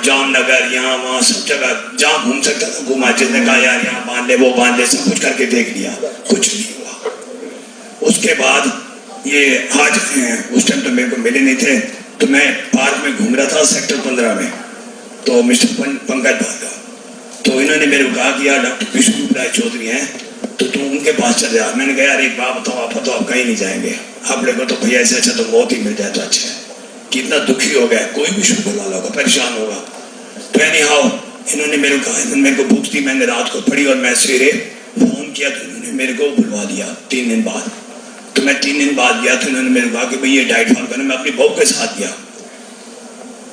जामनगर यहाँ वहाँ सब जगह जहाँ घूम सकता था घूमा। जिसने कहा यार यहाँ बांध ले वो बांध ले, सब कुछ करके देख लिया, कुछ नहीं हुआ। उसके बाद ये आज उस टाइम तो मेरे को मिले नहीं थे, तो मैं पार्क में घूम रहा था सेक्टर 15 में, तो मिस्टर पंकज भार्गव, तो इन्होंने मेरे को कहा कि यार डॉक्टर विष्णु राय चौधरी हैं तो तुम उनके पास चले जाओ। मैंने कहा यार एक बात बताओ, आप तो आप कहीं नहीं जाएंगे, आप देखो तो भैया ऐसे अच्छा तो मौत ही मिल जाए तो अच्छा है। कितना दुखी हो गया, कोई भी शुगर वाला होगा परेशान होगा। तो एनी हाउ इन्होंने मेरे को कहा, इन्होंने मेरे को बुक्स दी, मैंने रात को पढ़ी और मैं सवेरे फोन किया तो इन्होंने मेरे को बुलवा दिया 3 दिन बाद। तो मैं 3 दिन बाद गया तो इन्होंने मेरे को कहा कि भाई ये डाइट फॉलो करना। मैं अपनी बहू के साथ गया,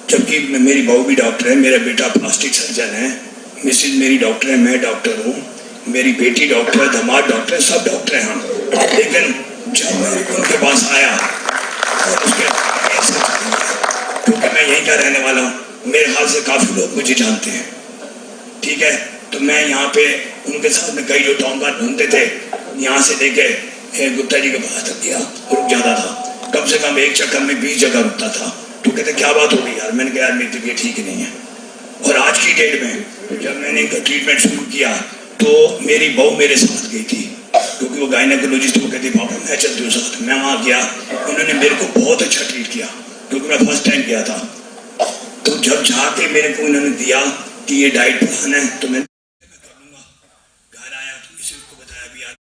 जबकि मेरी बहू भी डॉक्टर है, मेरा बेटा प्लास्टिक सर्जन है, मिसेज मेरी डॉक्टर है, मैं डॉक्टर हूँ, मेरी बेटी डॉक्टर है, दामाद डॉक्टर है, सब डॉक्टर हैं हम। लेकिन जब मैं उनके पास आया और उसके क्योंकि मैं यहीं का रहने वाला हूँ, मेरे ख्याल से काफ़ी लोग मुझे जानते हैं, ठीक है। तो मैं यहाँ पे उनके साथ में कई जो टाउन बार घूमते थे, यहाँ से लेके गुप्ता जी के पास तक गया, रुक जाता था, कम से कम एक चक्कर में 20 जगह रुकता था। तो कहते क्या बात हो गई यार? मैंने कहा यार मेरी तबीयत ठीक नहीं है। और आज की डेट में जब मैंने इनका ट्रीटमेंट शुरू किया तो मेरी बहू मेरे साथ गई थी, क्योंकि वो गायनेकोलॉजिस्ट को कहती पापा मैं चलती हूँ साथ। मैं वहाँ गया, उन्होंने मेरे को बहुत अच्छा ट्रीट किया, क्योंकि मैं फर्स्ट टाइम गया था। तो जब जाके मेरे को इन्होंने दिया कि ये डाइट प्लान है, तो मैं कर लूँगा। घर आया तो किसी को बताया भी यार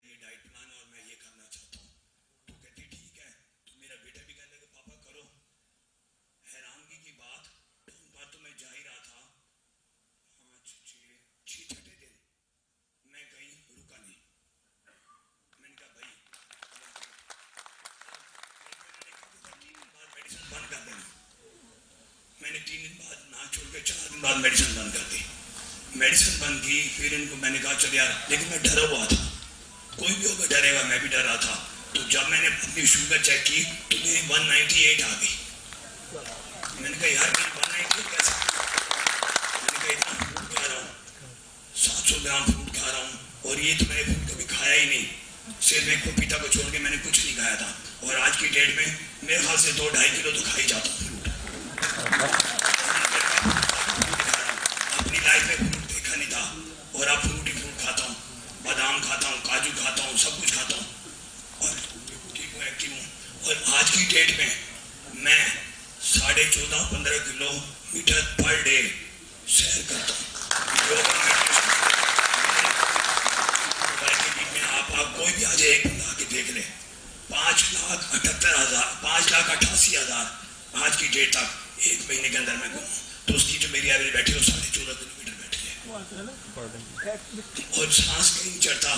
ये डाइट प्लान और मैं ये करना चाहता हूँ। तो कहती ठीक है। तो मेरा बेटा भी कहने लगा पापा करो। हैरानगी की बात तो मैं जा ही रहा था, 6 दिन मैं कहीं रुका नहीं। मैंने कहा भाई मेडिसिन बंद कर देना। मैंने 3 दिन बाद ना छोड़ के 4 दिन बाद मेडिसिन बंद कर दी। मेडिसिन बंद की, फिर इनको मैंने कहा चल यार, लेकिन मैं डरा हुआ था, कोई भी होगा डरेगा, मैं भी डर रहा था। तो जब मैंने अपनी शुगर चेक की तो मेरी 198 आ गई। मैंने कहा यार मेरी 198 कैसे? मैंने कहा इतना फ्रूट खा रहा हूँ, 700 ग्राम फ्रूट खा रहा हूँ, और ये तो मैंने फ्रूट कभी खाया ही नहीं, सिर्फ एक पपीता को छोड़ के मैंने कुछ नहीं खाया था। और आज की डेट में मेरे ख्याल से 2-2.5 किलो तो खा ही जाता हूँ फ्रूट। अपनी लाइफ में फ्रूट देखा नहीं था और अब फ्रूट ही फ्रूट खाता हूँ, बादाम खाता हूँ, काजू खाता हूँ, सब कुछ खाता हूँ और ठीक हूँ, एक्टिव हूँ। और आज की डेट में मैं 14.5-15 किलोमीटर पर डे सैर करता हूँ। आप कोई भी आज एक बंदा आके देख ले, 5,88,000 आज की डेट तक 1 महीने के अंदर मैं घूमूं, तो उसकी जो मेरी एवरेज बैठी है वो 14.5 किलोमीटर बैठी है। और सांस कहीं नहीं चढ़ता,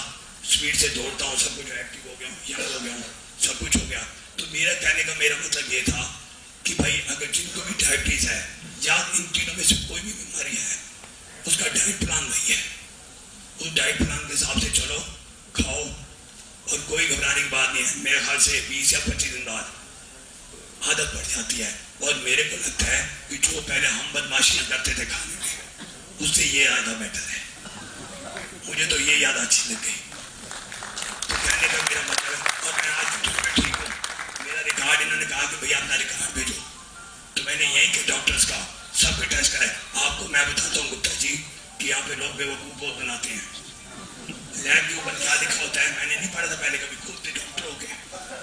स्पीड से दौड़ता हूँ, सब कुछ एक्टिव हो गया हूँ, यंग हो गया हूँ, सब कुछ हो गया। तो मेरा कहने का मेरा मतलब ये था कि भाई अगर जिनको भी डायबिटीज है या इन तीनों में से कोई भी बीमारी है, उसका डाइट प्लान वही है। उस डाइट प्लान के हिसाब से चलो, खाओ, और कोई घबराने की बात नहीं है। मेरे ख्याल से 20 या 25 दिन बाद आदत बढ़ जाती है। और मेरे को लगता है कि जो पहले हम बदमाशियां करते थे खाने में, उससे ये ज़्यादा बेटर है। मुझे तो ये याद अच्छी लग गई। तो कहने का मेरा मतलब है, और मैं आज भी ठीक हूँ। मेरा रिकॉर्ड इन्होंने कहा कि भैया अपना रिकॉर्ड भेजो, तो मैंने यहीं के डॉक्टर्स का सबके टेस्ट कराए। आपको मैं बताता हूँ गुप्ता जी कि यहाँ पे लोग बेवकूफ़ बहुत बनाते हैं। लैब के ऊपर क्या लिखा होता है मैंने नहीं पढ़ा था पहले कभी, खुद डॉक्टर हो गए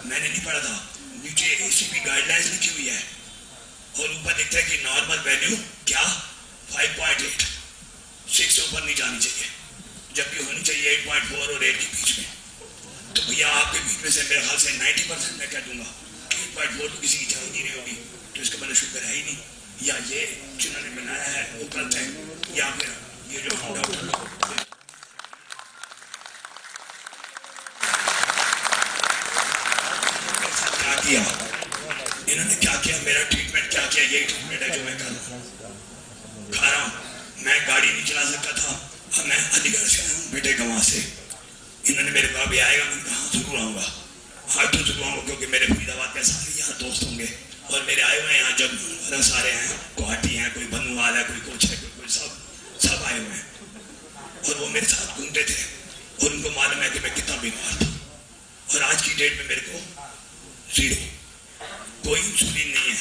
मैंने नहीं पढ़ा था। नीचे ACP गाइडलाइंस लिखी हुई है और ऊपर लिखता है कि नॉर्मल वैल्यू क्या 5.8, 6 से ऊपर नहीं जानी चाहिए, जबकि होनी चाहिए 8.4 और 8 के बीच में। तो भैया आपके बीच में से मेरे ख्याल से 90% मैं कह दूंगा 8.4 तो किसी की जा ही नहीं रही होगी, तो इसका मतलब शुगर है ही नहीं, या ये जिन्होंने बनाया है वो गलत है, या फिर ये जो हम डॉक्टर लोग किया, इन्होंने क्या किया, मेरा ट्रीटमेंट क्या किया, यही ट्रीटमेंट है जो मैं खा रहा हूँ। मैं गाड़ी नहीं चला सकता था, अब मैं अलीगढ़ से आया हूँ बेटे के वहाँ से। इन्होंने मेरे को अभी आएगा, मैंने कहा जरूर आऊँगा, आज तो जरूर आऊँगा, क्योंकि मेरे फरीदाबाद के सारे यहाँ दोस्त होंगे और मेरे आए हुए हैं यहाँ, जब सारे हैं, गुवाहाटी हैं, कोई बनवाल है, कोई कुछ है, कोई सब आए हुए हैं। और वो मेरे साथ घूमते थे और उनको मालूम है कि मैं कितना बीमार था। और आज की डेट में मेरे को 0, कोई इंसुलिन नहीं है,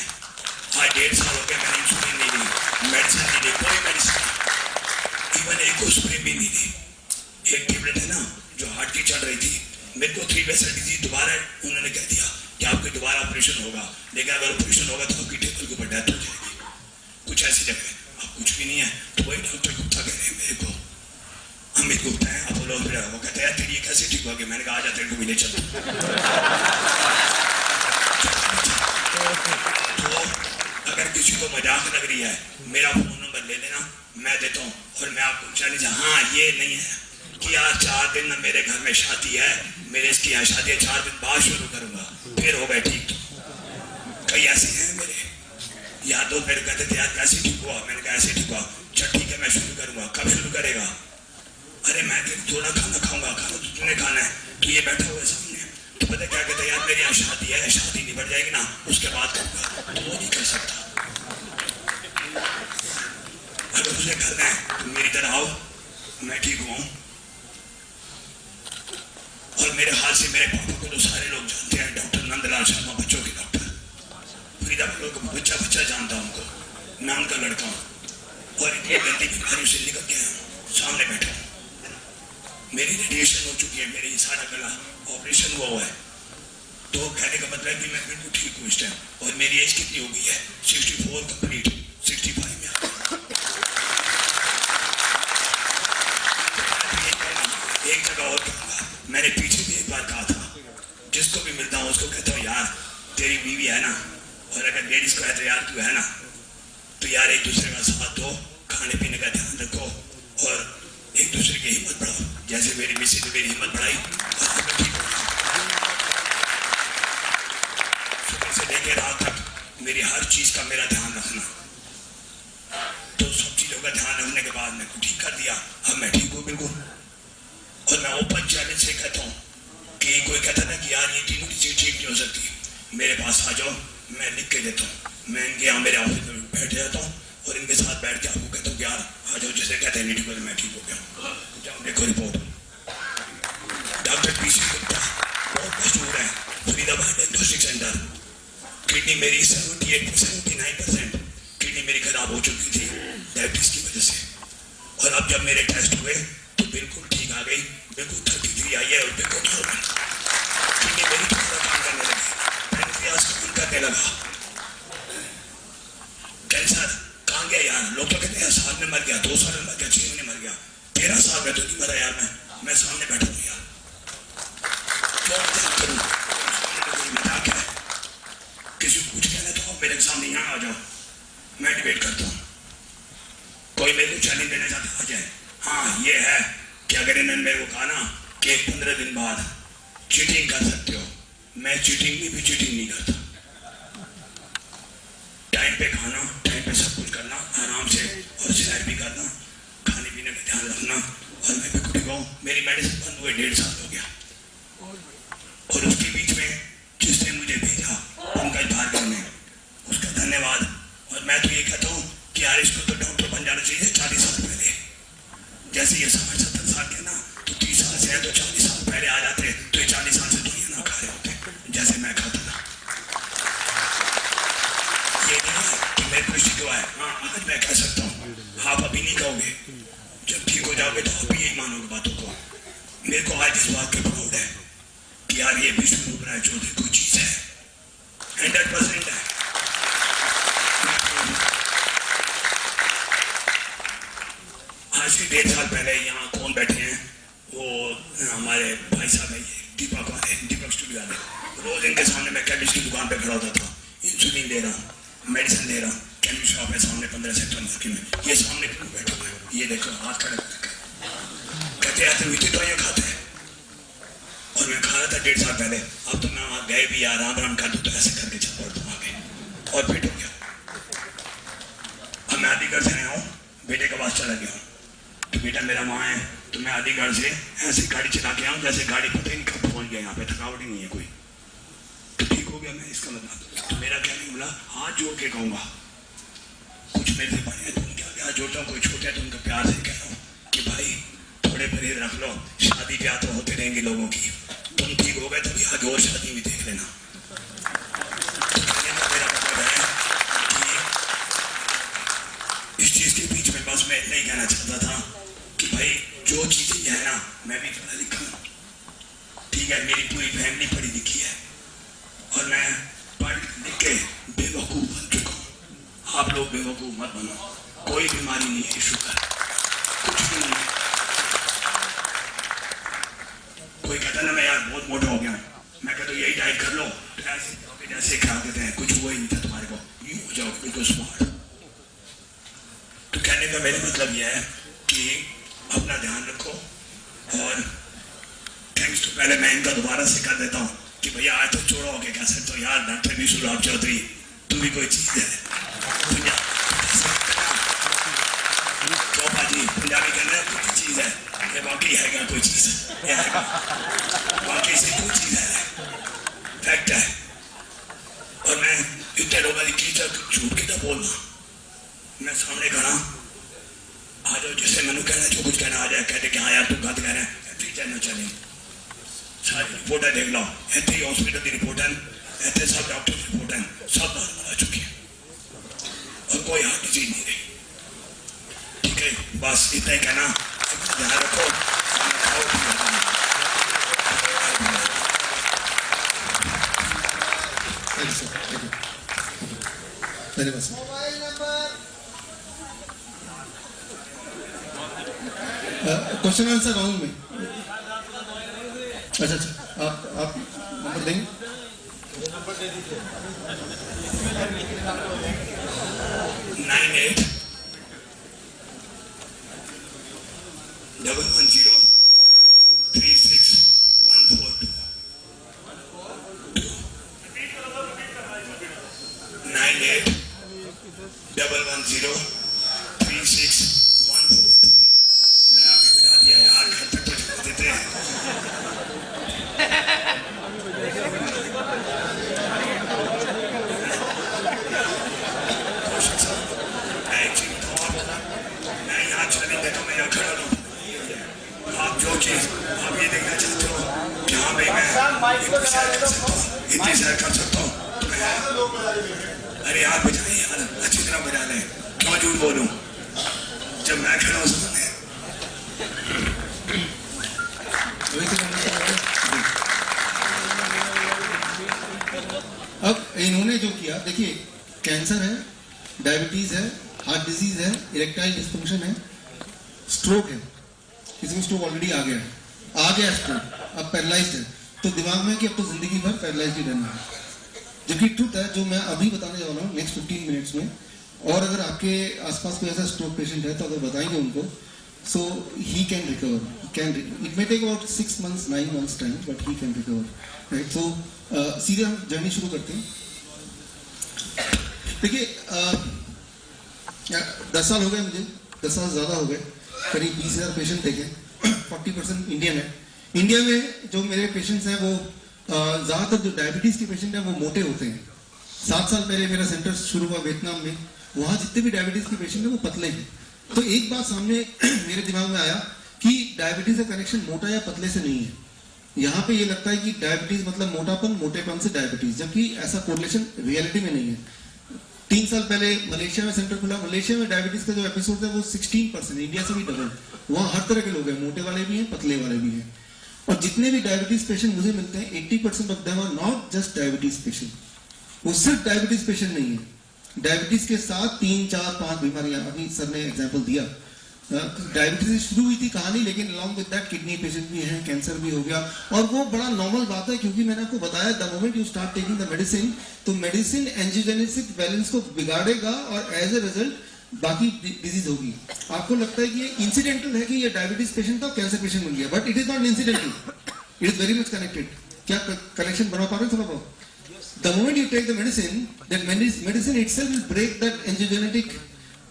लेकिन अगर ऑपरेशन होगा तो आपकी टेबल के ऊपर डेथ हो जाएगी। कुछ ऐसी जगह अब कुछ भी नहीं है। तो वही डॉक्टर गुप्ता कह रहे हैं मेरे को, अमित गुप्ता है अपोलो, वो कहते हैं तेरी कैसे ठीक होगी? मैंने कहा आजा तेरे को भी ले चलता। तो अगर किसी को मजाक लग रही है मेरा फोन नंबर ले लेना, मैं देता हूँ और मैं आपको चैलेंज, हाँ ये नहीं है कि आज 4 दिन ना मेरे घर में शादी है, मेरे इसकी यहाँ शादी है, 4 दिन बाद शुरू करूंगा फिर हो गए ठीक। तो कई ऐसे हैं मेरे यार दोस्त मेरे कहते थे यार कैसे ठीक हुआ? मैंने कहा ऐसे ठीक हुआ। चल ठीक है मैं शुरू करूंगा। कब शुरू करेगा? अरे मैं थोड़ा खाना खाऊंगा। खाना तो तूने खाना है, तो ये बैठा हुआ है सामने, तो पता क्या कहता है यार मेरी यहाँ शादी है, शादी निबट जाएगी ना उसके बाद करूंगा। तो वो नहीं कर सकता। अगर उसे करना है तो मेरी तरह आओ, मैं ठीक हूँ। और मेरे हाल से मेरे पापा को तो सारे लोग जानते हैं, डॉक्टर नंदलाल शर्मा, बच्चों के डॉक्टर। फरीदाबाद को बच्चा बच्चा जानता हूँ उनको, मैं उनका लड़का हूँ। और इतनी गंदी बीमारियों से निकल गया हूँ, सामने बैठा हूँ। मेरी रेडिएशन हो चुकी है, मेरी सारा गला ऑपरेशन हुआ है। तो कहने का मतलब है कि मैं बिल्कुल ठीक हूँ इस टाइम। और मेरी एज कितनी हो गई है? 64 कंप्लीट, 65 में। एक जगह और कहूँगा, मैंने पीछे भी एक बार कहा था, जिसको भी मिलता हूँ उसको कहता हूँ यार तेरी बीवी है ना, और अगर लेडीज को है तो यार तू है ना, तो यार एक दूसरे का साथ दो, खाने पीने का ध्यान रखो और एक दूसरे की हिम्मत बढ़ाओ। जैसे मेरी मिसी ने मेरी हिम्मत बढ़ाई और मैं ठीक हो गया। सुबह से लेकर रात तक मेरी हर चीज का मेरा ध्यान रखना। तो सब चीजों का ध्यान रखने के बाद मैं ठीक कर दिया। अब मैं ठीक हूँ बिल्कुल। और मैं ओपन चैलेंज से कहता हूँ कि कोई कहता ना कि यार ये तीनों की चीज ठीक नहीं हो सकती, मेरे पास आ जाओ, मैं लिख के देता हूँ। मैं इनके यहाँ मेरे ऑफिस में बैठ जाता हूँ और इनके साथ बैठ के आपको कहता हूँ कि यार आ जाओ, जैसे कहते हैं नहीं ठीक हो मैं ठीक हो गया। जाओ देखो रिपोर्ट। डॉक्टर पीसी गुप्ता बहुत मशहूर है, फरीदाबाद डायग्नोस्टिक सेंटर। किडनी मेरी 78% 79% किडनी मेरी खराब हो चुकी थी डायबिटीज की वजह से। और अब जब मेरे टेस्ट हुए तो बिल्कुल ठीक आ गई, बिल्कुल 33 आई है और बिल्कुल नॉर्मल। किडनी मेरी थोड़ा काम करने लगी, पैनक्रियास काम करने लगा। कैंसर कहाँ गया यार? लोग तो कहते हैं साल में मर गया, 2 साल में मर गया, 6 महीने मर गया, 13 साल में तो नहीं मरा यार। मैं सामने बैठा हूँ यार, क्या मजाक करूँ? मजाक है? किसी को कुछ कहना तो मेरे सामने यहाँ आ जाओ, मैं डिबेट करता हूँ। कोई मेरे को चैलेंज देना चाहता आ जाए। हाँ ये है कि अगर इन्होंने मेरे को कहा ना कि 15 दिन बाद चीटिंग कर सकते हो, मैं चीटिंग में भी चीटिंग नहीं करता। टाइम पे खाना, टाइम पे सब कुछ करना, आराम से और सैर भी करना, खाने पीने का ध्यान रखना। और मैं बिल्कुल ठीक हूँ। मेरी मेडिसिन बंद हुए 1.5 साल हो गया। और उसके बीच में जिसने मुझे भेजा पंकज भार्गव ने, उसका धन्यवाद। और मैं तो ये कहता हूँ कि यार इसको तो डॉक्टर बन जाना चाहिए 40 साल पहले। जैसे ये 60-70 साल के ना, तो 30 साल से है तो 40 साल पहले आ जाते, तो ये 40 साल से तो ये ना खा रहे होते जैसे मैं खाता था। ये नहीं है कि मेरे को शिकवा है। हाँ आज मैं कह सकता हूँ, आप अभी नहीं कहोगे, जब ठीक हो जाओगे तो आप यही मानोगे बातों को। मेरे को आज इस बात के प्राउड है कि यार ये विष्णु रूप राय चौधरी कोई चीज है, 100% है। आज से 1.5 साल पहले यहाँ कौन बैठे हैं? वो हमारे भाई साहब है, ये दीपक वाले, दीपक स्टूडियो वाले। रोज इनके सामने मैं केमिस्ट की दुकान पे खड़ा होता था, इंसुलिन दे रहा हूँ, मेडिसिन दे रहा हूँ। केमिस्ट शॉप है सामने 15 सेक्टर मार्केट में, ये सामने क्यों बैठे हुए हैं? ये देखो हाथ खड़े कहते हैं मीठी दवाइयाँ खाते हैं। और मैं खा रहा था 1.5 साल पहले। अब तो मैं वहाँ गए भी यार राम राम कर दूँ तो ऐसे करके चल पड़ता हूँ आगे और फिट हो गया। अब मैं अलीगढ़ से आया हूँ, बेटे के पास चला गया हूँ। तो बेटा मेरा वहाँ है, तो मैं अलीगढ़ से ऐसी गाड़ी चला के आऊँ जैसे गाड़ी पता ही नहीं कब पहुँच गया यहाँ पे, थकावट ही नहीं है कोई। तो ठीक हो गया मैं, इसका मतलब। तो मेरा क्या नहीं बोला, हाथ जोड़ के कहूँगा, कुछ मेरे से बड़े हैं तो उनके आगे हाथ जोड़ता हूँ, कोई छोटे हैं तो उनका प्यार से कह रहा हूँ कि भाई थोड़े परहेज रख लो, शादी ब्याह तो होते रहेंगे लोगों की, तुम ठीक हो गए तभी आगे और शादी भी देख लेना। मेरा मतलब है कि इस चीज के बीच में बस मैं इतना ही कहना चाहता था कि भाई जो चीजें है ना, मैं भी पढ़ा लिखा हूँ, ठीक है, मेरी पूरी फैमिली पढ़ी लिखी है और मैं पढ़ लिख के आप लोग बेवकूफ मत बनो, कोई बीमारी नहीं है शुगर, कुछ भी नहीं है। कोई कहता ना मैं यार बहुत मोटा हो गया हूँ, मैं कहता यही डाइट कर लो तो जैसे खा देते हैं, कुछ हुआ ही नहीं था तुम्हारे को, यूं हो जाओ बिल्कुल स्मार्ट। तो कहने का मेरा मतलब यह है कि अपना ध्यान रखो। और थैंक्स तो पहले मैं इनका दोबारा से कर देता हूँ कि भैया आज तो छोड़ो हो गया कैसे, तो यार डॉक्टर विशुराम चौधरी तुम भी कोई चीज है। चौपा जी पंजाबी कहना है कोई चीज है, ये बाकी है क्या कोई चीज है, बाकी से कोई चीज है, फैक्ट है। और मैं इतने लोगों की झूठ की तो बोलना, मैं सामने खड़ा आ जाओ, जैसे मैंने कहना जो कुछ कहना आ जाए, कहते कि हाँ यार तू गलत कह रहा है, चलना चले सारी रिपोर्ट देख लो, इतने हॉस्पिटल की रिपोर्ट है, इतने सब डॉक्टर की रिपोर्ट है, सब नॉर्मल आ चुकी है और कोई हार्ट डिजीज नहीं रही। ठीक है, बस इतना ही कहना, ध्यान रखो, खाओ mobile number question answer round में। अच्छा आप नंबर देंगे? नंबर दे दीजिए। 98 110 36142 98 110 36142। मैं अभी बता दिया यार, घर तक तो छोड़ देते हैं। मैं यहाँ चलने देता हूँ, मैं यहाँ खड़ा हूँ। आप जो चीज आप ये देखना चाहते हो कि हाँ भाई मैं हिंदी शेयर कर सकता हूँ, तो मैं अरे यार बजाए यार, अच्छी तरह बजा लें, क्यों झूठ बोलूं जब मैं खड़ा हूँ सामने। अब इन्होंने जो किया देखिए, कैंसर है, डायबिटीज है, हार्ट डिजीज है, इरेक्टाइल डिस्फंक्शन है, स्ट्रोक है, किसी में स्ट्रोक ऑलरेडी आ गया स्ट्रोक, अब पैरालाइज्ड है, तो दिमाग में कि अब तो जिंदगी भर पैरालाइज्ड ही रहना है। जबकि ट्रूथ है जो मैं अभी बताने जा रहा हूँ नेक्स्ट 15 मिनट्स में। और अगर आपके आसपास कोई ऐसा स्ट्रोक पेशेंट है तो अगर बताएंगे उनको, so he can recover, it may take about 6 months 9 months time, but he can recover, right. So सीधे हम जर्नी शुरू करते हैं। देखिए 10 साल हो गए मुझे, 10 साल ज़्यादा हो गए, करीब 20,000 पेशेंट देखे, 40% इंडियन है। इंडिया में जो मेरे पेशेंट्स हैं वो ज़्यादातर जो डायबिटीज़ के पेशेंट हैं वो मोटे होते हैं। 7 साल पहले मेरा सेंटर शुरू हुआ वियतनाम में, वहाँ जितने भी डायबिटीज़ के पेशेंट हैं वो पतले हैं। तो एक बात सामने मेरे दिमाग में आया कि डायबिटीज़ का कनेक्शन मोटा या पतले से नहीं है। यहाँ पे ये लगता है कि डायबिटीज़ मतलब मोटापन, मोटेपन से डायबिटीज़, जबकि ऐसा कोरिलेशन रियलिटी में नहीं है। 3 साल पहले मलेशिया में सेंटर खुला, मलेशिया में डायबिटीज़ का जो एपिसोड है वो 16%, इंडिया से भी डबल। वहाँ हर तरह के लोग हैं, मोटे वाले भी हैं, पतले वाले भी हैं। और जितने भी डायबिटीज पेशेंट मुझे मिलते हैं 80% of them are not just diabetes patient. वो सिर्फ डायबिटीज पेशेंट नहीं है, डायबिटीज के साथ 3 4 5 बीमारियां, अभी सर ने एग्जांपल दिया। डायबिटीज शुरू हुई थी कहानी, लेकिन along with that kidney patient भी हैं, कैंसर भी हो गया। और वो बड़ा नॉर्मल बात है, क्योंकि मैंने आपको बताया the moment you start taking the medicine, तो मेडिसिन एंजियोजेनेसिस बैलेंस को बिगाड़ेगा और एज ए रिजल्ट बाकी डिजीज होगी। आपको लगता है कि ये इंसिडेंटल है कि ये डायबिटीज पेशेंट था कैंसर पेशेंट बन गया, but it is not incidental, it is very much connected. क्या कनेक्शन बना पा रहे हैं थोड़ा बहुत? The moment you take the medicine, that medicine itself will break that angiogenetic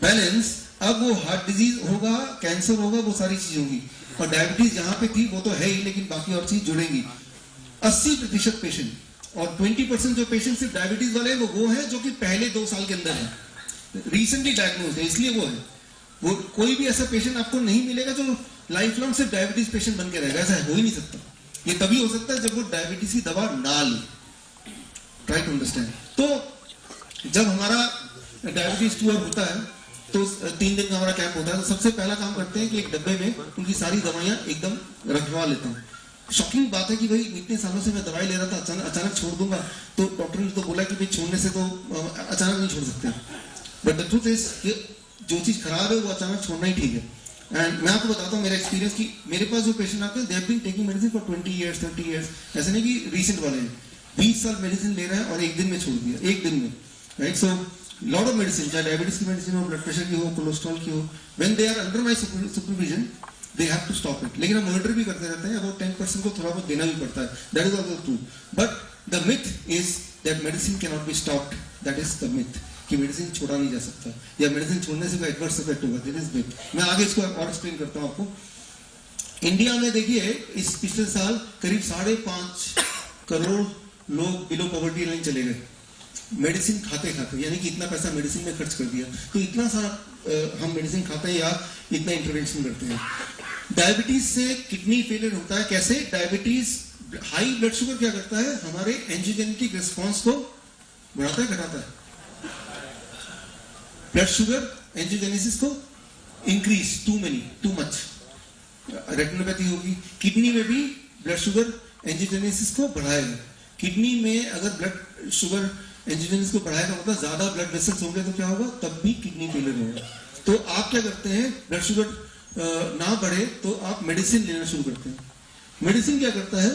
balance. अब वो हार्ट डिजीज होगा, कैंसर होगा, वो सारी चीज होगी। और डायबिटीज जहां पे थी वो तो है ही, लेकिन बाकी और चीज जुड़ेंगी। 80% पेशेंट और 20% जो पेशेंट सिर्फ डायबिटीज वाले हैं वो है जो कि पहले 2 साल के अंदर है, रिसेंटली डायग्नोज है, इसलिए वो है। वो कोई भी ऐसा पेशेंट आपको नहीं मिलेगा जो लाइफ लॉन्ग सिर्फ डायबिटीज पेशेंट बन के रहेगा, ऐसा हो ही नहीं सकता। ये तभी हो सकता है जब वो डायबिटीज की दवा ना ले। Try to understand. तो जब हमारा डायबिटीज टूर होता है तो 3 दिन का हमारा कैंप होता है, तो सबसे पहला काम करते हैं कि एक डब्बे में उनकी सारी दवाइयां एकदम रखवा लेते हैं। शॉकिंग बात है कि भाई इतने सालों से मैं दवाई ले रहा था, अचानक छोड़ दूंगा, तो डॉक्टर ने तो बोला कि भाई छोड़ने से तो अचानक नहीं छोड़ सकते। बट द ट्रूथ इज कि जो चीज खराब है वो अचानक छोड़ना ही ठीक है. एंड मैं आपको बताता हूँ मेरा एक्सपीरियंस कि मेरे पास जो पेशेंट आते हैं they have been taking medicine for 20 years 30 years. ऐसा नहीं कि रीसेंट वाले हैं, 20 साल मेडिसिन ले रहे हैं और एक दिन में छोड़ दिया, एक दिन में, right. So lot of medicine, चाहे डायबिटीज की मेडिसिन हो, ब्लड प्रेशर की हो, कोलेस्ट्रॉल की हो, when they are under my supervision they have to stop it. लेकिन हम मॉनिटर भी करते रहते हैं, अबाउट 10% को थोड़ा बहुत देना भी पड़ता है. That is also true. But the myth is that medicine can not be stopped. That is the myth कि मेडिसिन छोड़ा नहीं जा सकता या मेडिसिन छोड़ने से कोई एडवर्स इफेक्ट होगा. That is myth. मैं आगे इसको और एक्सप्लेन करता हूं आपको. इंडिया में देखिए इस पिछले साल करीब 5.5 करोड़ लोग बिलो पॉवर्टी लाइन चले गए मेडिसिन खाते खाते, यानी कि इतना पैसा मेडिसिन में खर्च कर दिया. तो इतना सारा हम मेडिसिन खाते हैं या इतना इंटरवेंशन करते हैं. डायबिटीज से किडनी फेलियर होता है. कैसे? डायबिटीज, हाई ब्लड शुगर क्या करता है, हमारे एंजियोजेनेटिक रिस्पॉन्स को बढ़ाता है, घटाता है. ब्लड शुगर एंजियोजेनेसिस को इंक्रीज, टू मच, रेटिनोपैथी होगी. किडनी में भी ब्लड शुगर एंजियोजेनेसिस को बढ़ाएगा. किडनी में अगर ब्लड शुगर एंजियोजेनेसिस को बढ़ाएगा मतलब ज्यादा ब्लड वेसल्स होंगे तो क्या होगा, तब भी किडनी फेलियर होगा. तो आप क्या करते हैं, ब्लड शुगर ना बढ़े तो आप मेडिसिन लेना शुरू करते हैं. मेडिसिन क्या करता है,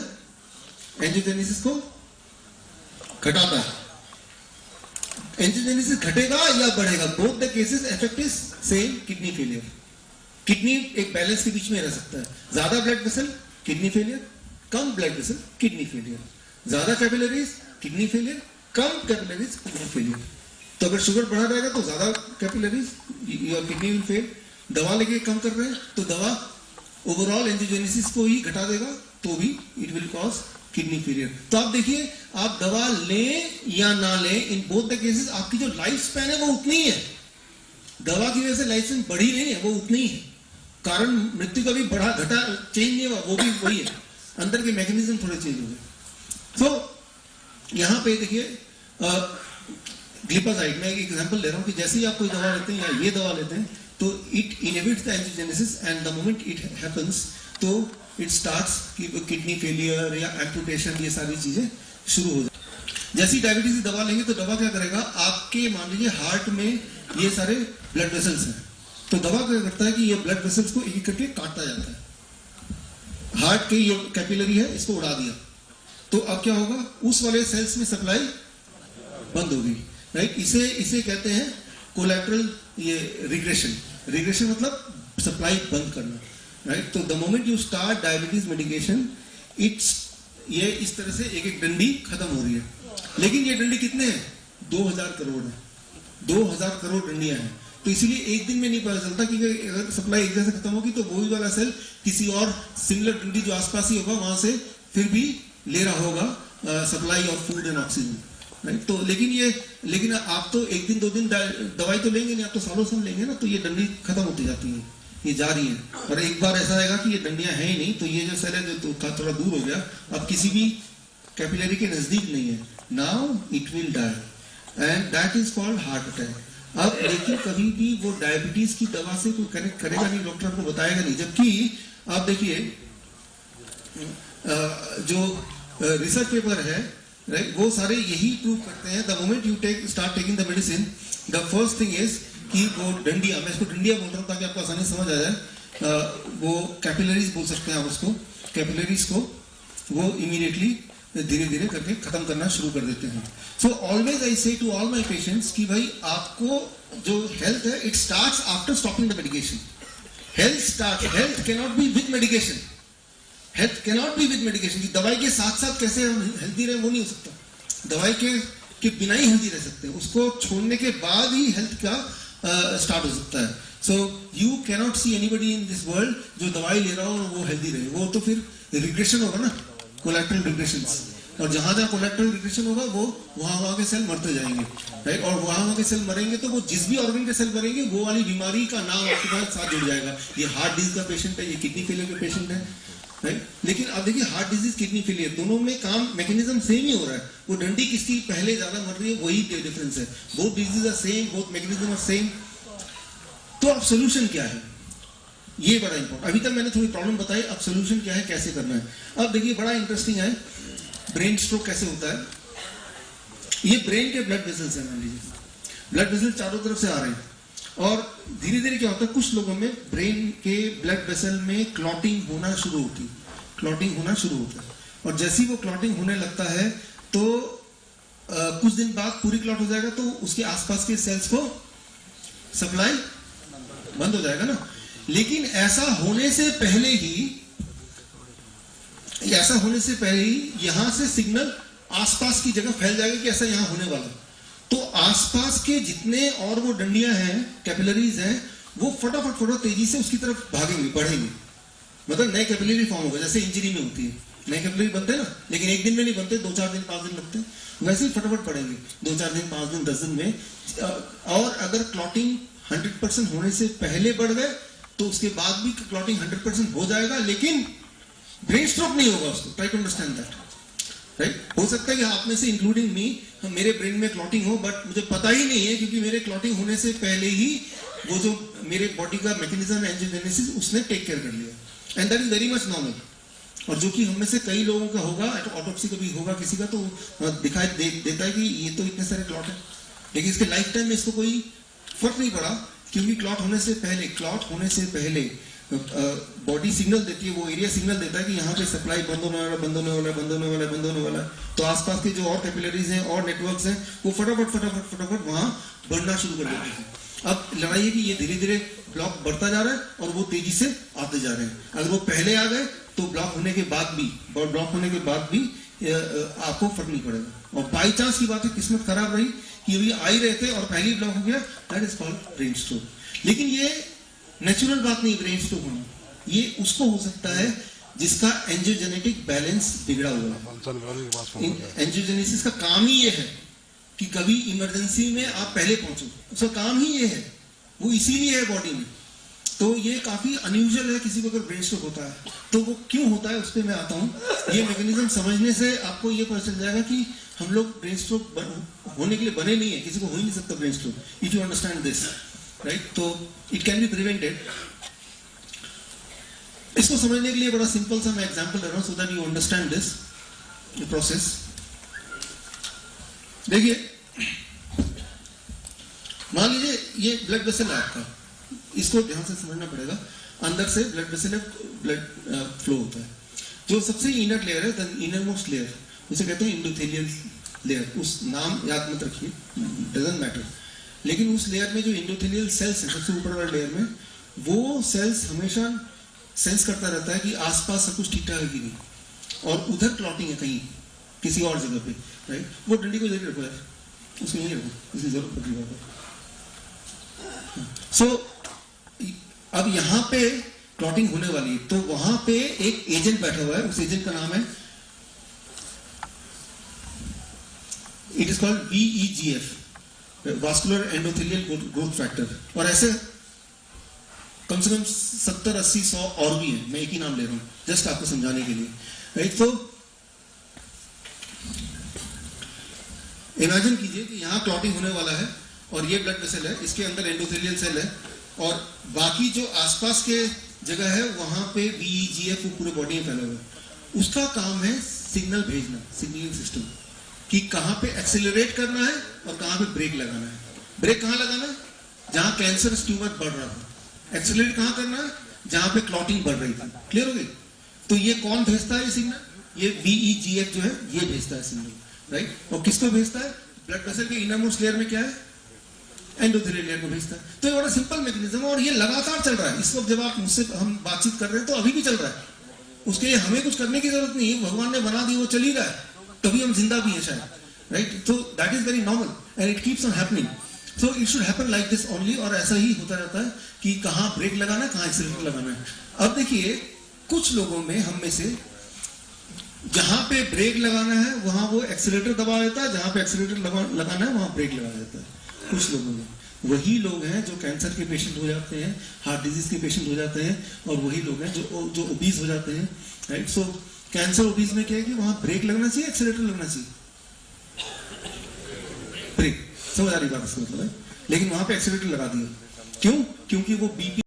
एंजियोजेनेसिस को घटाता है. एंजियोजेनेसिस घटेगा या बढ़ेगा, both the cases effect is same, kidney failure. Kidney एक बैलेंस के बीच में रह सकता है. ज्यादा ब्लड वेसल किडनी फेलियर, कम ब्लड वेसल किडनी फेलियर. ज्यादा कैपिलरीज किडनी फेलियर, कम कैपिलरीज किडनी फेलियर. तो अगर शुगर बढ़ा रहेगा तो ज्यादा capillaries, your kidney will fail. दवा लेके कम कर रहे हैं तो दवा ओवरऑल एंजियोजेनेसिस को ही घटा देगा, तो भी it will cause kidney failure. तो आप देखिए, आप दवा लें या ना लें, इन बोथ द केसेस आपकी जो लाइफ स्पैन है वो उतनी ही है. दवा की वजह से लाइफ स्पैन बढ़ी नहीं है, वो उतनी ही है. कारण मृत्यु का भी बढ़ा घटा चेंज नहीं हुआ, वो भी वही है. अंदर के मैकेनिज्म थोड़े चेंज हो गए. तो यहां पे देखिए ग्लिपाजाइड, मैं एक एग्जांपल ले रहा हूं कि जैसे ही आप कोई दवा लेते हैं या ये दवा लेते हैं तो it inhibits the angiogenesis and the moment it happens तो इट स्टार्ट्स किडनी फेलियर या एम्पुटेशन, ये सारी चीजें शुरू हो जाती. जैसी डायबिटीज की दवा लेंगे तो दवा क्या करेगा, आपके मान लीजिए हार्ट में ये सारे ब्लड वेसल्स हैं, तो दवा क्या करता है कि ये ब्लड वेसल्स को एक करके काटता जाता है. हार्ट के ये कैपिलरी है, इसको उड़ा दिया, तो अब क्या होगा, उस वाले सेल्स में सप्लाई बंद होगी, राइट. इसे कहते हैं कोलैटरल ये रिग्रेशन. रिग्रेशन मतलब सप्लाई बंद करना, राइट. तो the moment you start diabetes medication, it's ये इस तरह से एक एक डंडी खत्म हो रही है. लेकिन ये डंडी कितने हैं, 2000 करोड़ है. 2000 करोड़ डंडियां हैं. तो इसीलिए एक दिन में नहीं पता चलता कि अगर सप्लाई एक जगह से खत्म होगी तो वही वाला सेल किसी और सिमिलर डंडी जो आसपास ही होगा वहां से फिर भी ले रहा होगा supply of food and oxygen, right. तो लेकिन आप तो एक दिन 2 दिन दवाई तो लेंगे नहीं, आप तो सालों साल लेंगे ना, तो ये डंडी खत्म होती जाती है, ये जा रही है. और एक बार ऐसा आएगा कि ये डंडियां हैं ही नहीं, तो ये जो सेल है जो थोड़ा दूर हो गया, अब किसी भी कैपिलरी के नजदीक नहीं है, now it will die and that is called heart attack. अब लेकिन कभी भी वो डायबिटीज की दवा से कोई कनेक्ट करेगा नहीं, डॉक्टर को बताएगा नहीं. जबकि आप देखिए जो रिसर्च पेपर है, राइट, वो सारे यही प्रूव करते हैं. The moment you start taking the medicine, the first thing is कि वो डंडिया, मैं इसको डंडिया बोल रहा हूँ ताकि आपको आसानी समझ आ जाए, वो कैपिलरीज बोल सकते हैं आप उसको, कैपिलरीज को वो इमीडिएटली धीरे धीरे करके खत्म करना शुरू कर देते हैं. सो ऑलवेज आई से टू ऑल माय पेशेंट्स कि भाई आपको जो हेल्थ है, it starts after stopping the medication. Health can not be with medication. Health can not be with medication. की दवाई के साथ साथ कैसे हम हेल्दी रहे वो नहीं हो सकता. दवाई के बिना ही हेल्दी रह सकते हैं, उसको छोड़ने के बाद ही हेल्थ का स्टार्ट हो सकता है. So you can not see anybody in this world जो दवाई ले रहा हो वो हेल्दी रहे, वो तो फिर रिग्रेशन होगा ना, कोलैटरल रिग्रेशन. और जहां जहां कोलैटरल रिग्रेशन होगा वो वहां के सेल मरते जाएंगे, राइट. और वहां के सेल मरेंगे तो वो जिस भी ऑर्गन के सेल मरेंगे वो वाली बीमारी का नाम आपके पास साथ जुड़ जाएगा. ये हार्ट डिजीज का पेशेंट है, ये किडनी फेलियर का पेशेंट है, राइट. लेकिन अब देखिए हार्ट डिजीज, किडनी फेलियर, दोनों में काम मैकेनिज्म सेम ही हो रहा है. वो डंडी किसकी पहले ज्यादा मर रही है वही डिफरेंस है. Both disease are same, both mechanism are same. तो अब सोल्यूशन क्या है, ये बड़ा इंपॉर्टेंट. अभी तक मैंने थोड़ी प्रॉब्लम बताई, अब सोल्यूशन क्या है, कैसे करना है. अब देखिए बड़ा इंटरेस्टिंग है, ब्रेन स्ट्रोक कैसे होता है. ये ब्रेन के ब्लड वेसल्स है मान लीजिए. ब्लड वेसल चारों तरफ से आ रहे हैं और धीरे धीरे क्या होता है, कुछ लोगों में ब्रेन के ब्लड वेसल में क्लॉटिंग होना शुरू होती है, क्लॉटिंग होना शुरू होता है। और जैसे ही वो क्लॉटिंग होने लगता है तो कुछ दिन बाद पूरी क्लॉट हो जाएगा, तो उसके आसपास के सेल्स को सप्लाई बंद हो जाएगा ना। लेकिन ऐसा होने से पहले ही यहां से सिग्नल आसपास की जगह फैल जाएगा कि ऐसा यहां होने वाला है। तो आसपास के जितने और वो डंडियां हैं, कैपिलरीज हैं, वो फटाफट तेजी से उसकी तरफ भागेंगे, बढ़ेंगे। मतलब नए कैपिलरी फॉर्म होगा, जैसे इंजरी में होती है, नए कैपिलरी बनते हैं ना, लेकिन एक दिन में नहीं बनते, 2-4 दिन 5 दिन लगते हैं। वैसे ही फटाफट पड़ेंगे 2-4 दिन 5 दिन 10 दिन में। और अगर क्लॉटिंग 100% होने से पहले बढ़ गए तो उसके बाद भी क्लॉटिंग 100% हो जाएगा, लेकिन ब्रेन स्ट्रोक नहीं होगा उसको। Try to understand that, right. हो सकता है कि आप में से इंक्लूडिंग मी, मेरे ब्रेन में क्लॉटिंग हो, बट मुझे पता ही नहीं है, क्योंकि मेरे क्लॉटिंग होने से पहले ही वो जो मेरे बॉडी का मैकेनिज्म है एंजियोजेनेसिस, उसने टेक केयर कर लिया। And that is very much normal. और जो कि हम में से कई लोगों का होगा, ऑटोप्सी कभी होगा किसी का, तो दिखाई देता है कि ये तो इतने सारे क्लॉट है, लेकिन इसके लाइफ टाइम में इसको कोई फर्क नहीं पड़ा, क्योंकि क्लॉट होने से पहले बॉडी सिग्नल देती है, वो एरिया सिग्नल देता है कि यहाँ पे सप्लाई बंद होने वाला है। तो आसपास के जो और कैपिलरीज हैं और नेटवर्क्स हैं, वो फटाफट वहां बढ़ना शुरू कर देते हैं। अब लड़ाई है कि ये धीरे धीरे ब्लॉक बढ़ता जा रहा है और वो तेजी से आते जा रहे हैं। अगर वो पहले आ गए तो ब्लॉक होने के बाद भी आपको फर्क नहीं पड़ेगा। और बाई चांस की बात है, किस्मत खराब रही कि ये आ ही रहे थे और पहले ही ब्लॉक हो गया, that is called brain stroke. लेकिन ये नेचुरल बात नहीं ब्रेन स्ट्रोक होना, ये उसको हो सकता है जिसका एंजियोजेनेटिक बैलेंस बिगड़ा हुआ है। एंजियोजेनेसिस का काम ही ये है कि कभी इमरजेंसी में आप पहले पहुंचो, उसका काम ही ये है, वो इसीलिए है बॉडी में। तो ये काफी अनयूजुअल है किसी को अगर ब्रेन स्ट्रोक होता है। तो वो क्यों होता है उस पर मैं आता हूँ। ये मैकेनिज्म समझने से आपको ये पता चल जाएगा कि हम लोग ब्रेन स्ट्रोक होने के लिए बने नहीं है, किसी को हो ही नहीं सकता brain stroke, if you understand this, right. तो इट कैन बी प्रिवेंटेड। इसको समझने के लिए बड़ा सिंपल सा मैं एग्जांपल दे रहा हूं, so that you understand this process. देखिए, मान लीजिए ये ब्लड वेसल है आपका, इसको ध्यान से समझना पड़ेगा। अंदर से ब्लड वेसल ब्लड फ्लो होता है। जो सबसे इनर लेयर है, द इनर मोस्ट लेयर, उसे कहते हैं एंडोथेलियल लेयर। उस नाम याद मत रखिए, डजंट मैटर। लेकिन उस लेयर में जो एंडोथेलियल सेल्स है, सबसे ऊपर वाले लेयर में, वो सेल्स हमेशा सेंस करता रहता है कि आसपास सब कुछ ठीक ठाक है कि नहीं, और उधर क्लॉटिंग है कहीं किसी और जगह पे, राइट। वो डंडी को जरूर रखो यार, उसको यहीं रखो, इसकी जरूरत पड़ती है। सो अब यहाँ पे क्लॉटिंग होने वाली है, तो वहां पे एक एजेंट बैठा हुआ है, उस एजेंट का नाम है, it is called VEGF, vascular endothelial growth factor. और ऐसे कम से कम 70, 80, 100 और भी हैं, मैं एक ही नाम ले रहा हूं जस्ट आपको समझाने के लिए, राइट। तो इमेजिन कीजिए कि यहाँ क्लॉटिंग होने वाला है और ये ब्लड वेसल है, इसके अंदर एंडोथेलियल सेल है, और बाकी जो आसपास के जगह है वहां पे VEGF पूरे बॉडी में फैला हुआ है। उसका काम है सिग्नल भेजना, सिग्नलिंग सिस्टम, कि कहां पे एक्सेलरेट करना है और कहां पे ब्रेक लगाना है। ब्रेक कहां लगाना है? जहां कैंसरस ट्यूमर बढ़ रहा था। एक्सेलरेट कहां करना है? जहां पे क्लॉटिंग बढ़ रही थी। क्लियर हो गई? तो ये कौन भेजता है ये सिग्नल? ये VEGF जो है ये भेजता है सिग्नल, राइट। और किसको भेजता है? ब्लड वेसल के इनर मोस्ट लेयर में क्या है? एंडोथेलियल लेयर को भेजता है। तो ये बड़ा सिंपल मैकेनिज्म है और ये लगातार चल रहा है। इस वक्त जब आप मुझसे हम बातचीत कर रहे हैं तो अभी भी चल रहा है। उसके लिए हमें कुछ करने की जरूरत नहीं है, भगवान ने बना दी, वो चल ही रहा है, तभी हम जिंदा भी हैं शायद, राइट। तो that is very normal and it keeps on happening. So it should happen like this only. और ऐसा ही होता रहता है कि कहाँ ब्रेक लगाना है, कहाँ एक्सीलरेटर लगाना है। अब देखिए, कुछ लोगों में, हम में से, जहां पे ब्रेक लगाना है वहां वो एक्सीलरेटर दबा देता है, जहां पे एक्सीलरेटर लगाना है वहां ब्रेक लगा देता है। कुछ लोगों में वही लोग हैं जो कैंसर के पेशेंट हो जाते हैं, हार्ट डिजीज के पेशेंट हो जाते हैं, और वही लोग हैं जो ओबीज हो जाते हैं, राइट। सो कैंसर ओबीज में क्या है कि वहां ब्रेक लगना चाहिए, एक्सीलरेटर लगना चाहिए? ब्रेक, समझ आ रही बात इसका मतलब है। लेकिन वहां पे एक्सीलरेटर लगा दिया, क्यों? क्योंकि वो BP